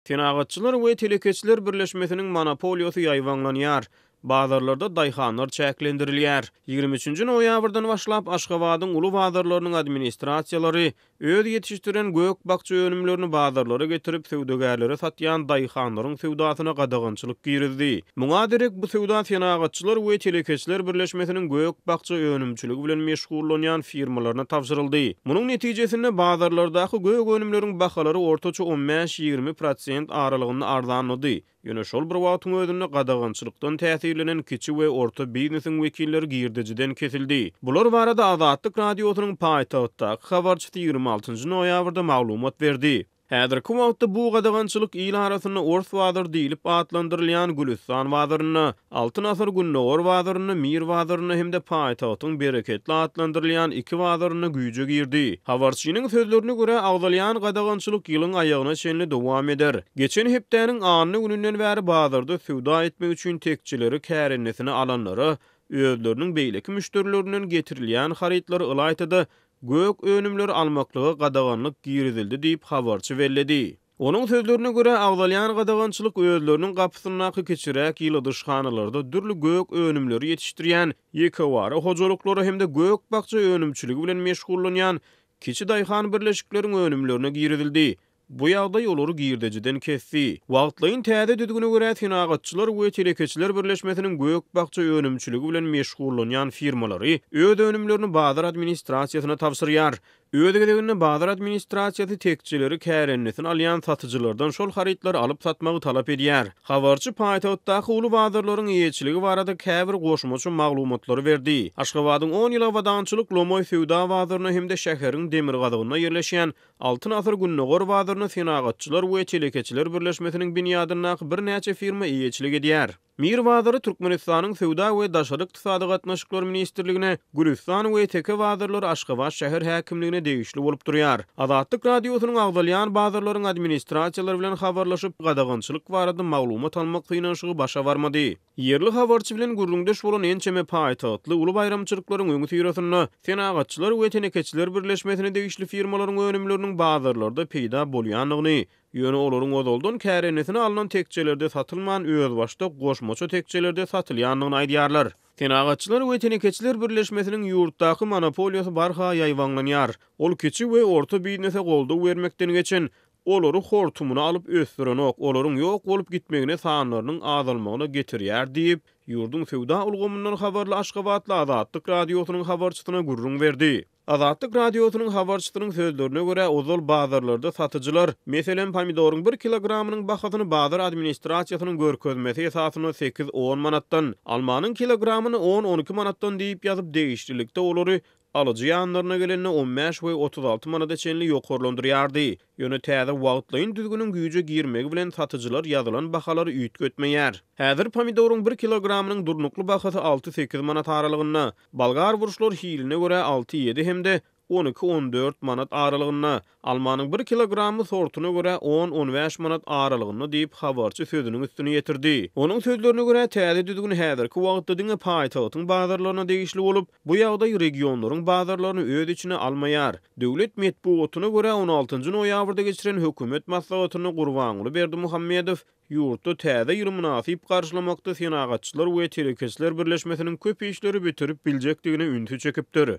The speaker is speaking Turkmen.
Tenagatçylar we telekeçiler birleşmesiniň monopoliýasy ýaýwanlanýar. Bazarlarda daýhanlar çäklendirilýär. 23-nji noýabrdan başlap Aşgabatyň uly bazarlarynyň administrasiýalary öz ýetişdiren gök bakça önümlerini bazarlara getirip söwdegärlere satýan daýhanlaryň söwdasyna gadagynçylyk girizdi. Muňa derek bu söwda tenagatçylar we telekeçiler birleşmesiniň gök bakça önümçiligi bilen meşgullanýan firmalaryna tapşyryldy. Munyň netijesinde bazarlardaky gök önümleriň bahalary ortaça 15-20% aralygynda arzanlady. Ýöne şol bir wagtyň özünde gadagynçylykdan täsirlenen kiçi we orta biznesiň wekilleri girdijiden kesildi. Bular barada Azatlyk radiosynyň paýtagtdaky habarçysy 26-njy noýabrda maglumat berdi. Häzirki wagtda bu gadagynçylyk il arasyna Ors Wadyr diýilip atlandyrylýan Gülistan Wadyryny, Altyn Asar Günnowar Wadyryny, Mir Wadyryny hemde paýtagtyň bereketli atlandyrylýan iki wadyryny güýje girdi. Habarçynyň sözlerine görä agdalýan gadagynçylyk ýylyň aýagyna çenli dowam eder. Geçen hepdäniň anyny gününden bäri bazarda söwda etmek üçin tekçileri kärennesini alanlara özleriniň beýleki müşterilerinden getirilýän harytlary ylaýtydy. Gök önümleri almaklyga gadaganlyk girizildi diýip habarçy belledi. Onun sözlerine göre agdalýan gadagançylyk özleriniň gapysynaky keçirek ýyly dyşhanalarda dürli gök önümleri ýetişdirýän, ýekewara hojalyklary hemde gök bakça önümçiligi bilen meşgullanýan kiçi daýhan birleşikleriň önümlerine girizildi. Bu ýagdaý olary girdejiden kesdi. Wagtlaryň täze düdügüne görä tenagatçylar we telekeçiler birleşmesiniň gök bakça önümçiligi bilen meşgullanýan firmalary öz önümlerini bazar administrasiýasyna tapşyrýar. Ödegedegini bazar administrasiýasy tekçileri kärennesini alýan satyjylardan şol harytlary alyp satmagy talap edýär. Habarçy paýtagtdaky uly bazarlaryň ýetişligi barada käbir goşmaçy maglumatlary berdi. Aşgabatyň 10 ýyl wadançylyk Lomoy Söwda bazaryny hemde şäheriň demir gadygyna ýerleşýän Altyn Asar Günnowar bazaryny tenagatçylar we telekeçiler birleşmesiniň binýadyndaky bir näçe firma ýetişlik edýär. Mir bazary Türkmenistanyň Söwda we Daşary ykdysady gatnaşyklary ministrligine, Gülistan we teke bazarlary Aşgabat şäher häkimligine degişli bolup durýar. Azatlyk radiosynyň agdalýan bazarlaryň administrasiýalary bilen habarlaşyp gadagynçylyk barada maglumat almak synaşygy başa barmady. Yerli habarçy bilen gurrundaş bolan ençeme paýtagtly uly bayramçylyklaryň öňü ýüresinne tenagatçylar we tenekeçiler birleşmesine degişli firmalaryň önümleriniň bazarlarda peýda bolýanlygyny, ýöne olaryň odoldan kärennesini alynan tekçelerde satylman öz başda goşmaça tekçelerde satylýanlygyny aýdýarlar. Tenagatçylar we tenekeçiler birleşmesiniň ýurtdaky monopoliýasy barha ýaýwanlanýar. Ol kiçi we orta biznese goldaw bermekden geçen olary hortumuna alyp ösdirenok, olaryň ýok bolup gitmegine sanlarynyň azalmagyna getirýär diýip ýurdun Söwda ulgamyndan habarly Aşgabatly Azatlyk radiosynyň habarçysyna gurrun berdi. Azatlyk radiosynyň habarçysynyň sözlerine görä ozal bazarlarda satyjylar, meselen pomidoryň 1 kilogramynyň bahasyny bazar administrasiýasynyň görkezmesi esasyna 8-10 manatdan, almanyň kilogramyny 10-12 manatdan diýip ýazyp degişlilikde olary alıcı ýanlaryna gelende 15 we 36 manada çenli ýokurlandyrýardy. Ýöne täze wagtlaryň düzgünün güýje girmegi bilen satyjylar ýazylan bahalary üýtgetmeýär. Häzir pomidoryň 1 kilogramynyň durnukly bahasy 6-8 manat aralygynda, balgar buruşlar hiline görä 6-7 hemde 12-14 manat aralygynda, almanyň 1 kilogramy sortuna görä 10-15 manat aralygynda diýip habarçy sözüniň üstüne ýetirdi. Onuň sözlerine görä täze düzgün häzirki wagtda diňe paýtagtyň bazarlaryna degişli bolup, bu ýagdaý regionlaryň bazarlaryny öz içine almaýar. Döwlet medpuatyna görä 16-njy noýabrda geçiren hökümet maslahatyny Gurbanuly Berdimuhammedow ýurtda täze ýyly münasip garşylamakda tenagatçylar we telekeçiler birleşmesiniň köp işleri bitirip biljekdigine üntü çekipdir.